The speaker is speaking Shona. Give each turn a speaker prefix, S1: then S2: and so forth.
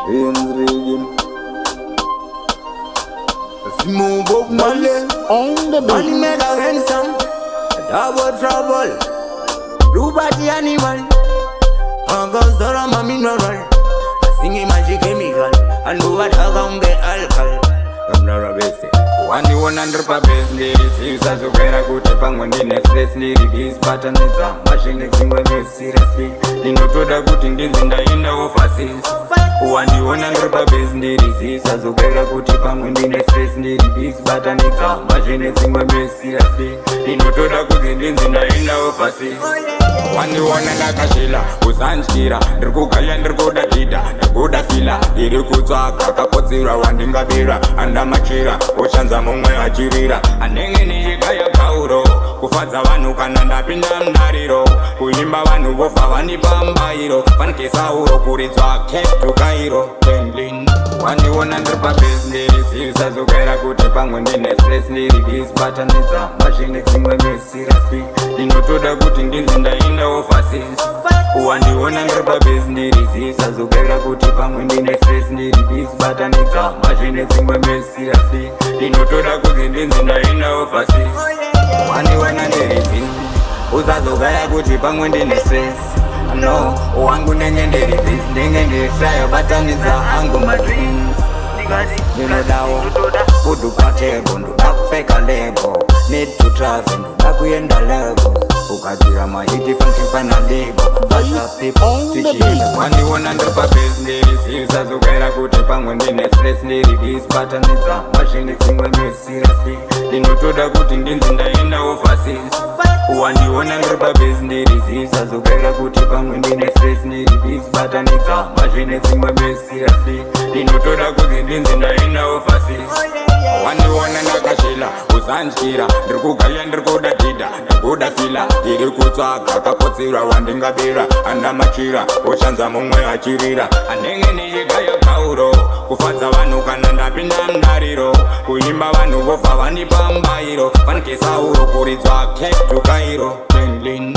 S1: Riddim. Move up money.
S2: On the
S1: Money
S2: beat.
S1: make a ransom. Double trouble. Blue body animal. Goes down my mineral. Singing magic chemical. And do what I can get alcohol. I'm not a best. One you 100% ladies. You say so great I could tip on when in a stress lady. This pattern is a machine. It's in my face seriously. You know to the good in this in the overseas. One you 100% ladies. You say so great I could tip on when in a stress lady. This pattern is a machine. It's in my face seriously. You know to the good in this in the overseas. One you wanna like a shilla, usanjira, ndrikugaya ndrikuda dida, ndikuda fila, irikutsvaka kakotsira wandingabira, andamachira, oshanza mumwe achirira, anenge nichigaya kauro, kufadza vanhu kana ndapinda mundariro, kuimba vanhu vobva vanipa mbairo, fanikesauro kuridzwa Cape to Cairo, Berlin. Waniona ndiri pabusiness, usazogaira kuti pamwe ndine stress ndiri busy batanidza, machine dzimwe seriously, ndinotoda kuti ndinzi ndaenda overseas. Wandiona ndiri pabusiness, usazogaira kuti pamwe ndine stress ndiri busy batanidza, machine dzimwe seriously, ndinotoda kuti ndinzi ndaenda overseas. Wandiona ndiri busy, usazogaira kuti pamwe ndine stress. No, wangu nenge ndiri busy, ndenge ndiri batanidza angu my dreams. Ndinodawo food patable, ndoda kupfeka lebo, need to travel, ndoda kuenda lebo, ukadzira mahiti fanifana lebo, basa people tichile. Wandiona ndiri pabusiness, usazogaira kuti pamwe ndine stress ndiri busy batanidza, machine dzimwe seriously, ndinotoda kuti ndinzi ndaenda overseas. Wandiona ndiri pabusiness, usazogaira kuti pamwe ndine stress ndiri busy batanidza, machine dzimwe seriously, ndinotoda kuti ndinzi ndaenda overseas. Wandiona ndakashila, usanjira, ndirikugaya ndirikuda dhidha, ndikuda fila, irikutsvaga kakotsira wandingabira, andamachira, oshanza mumwe achirira, anenge nichigaya kauro, kufadza vanhu kana ndapinda mundariro, kuimba vanhu vobva vanipa mbairo, fanikesauro kuridzwa Cape to Cairo, Berlin.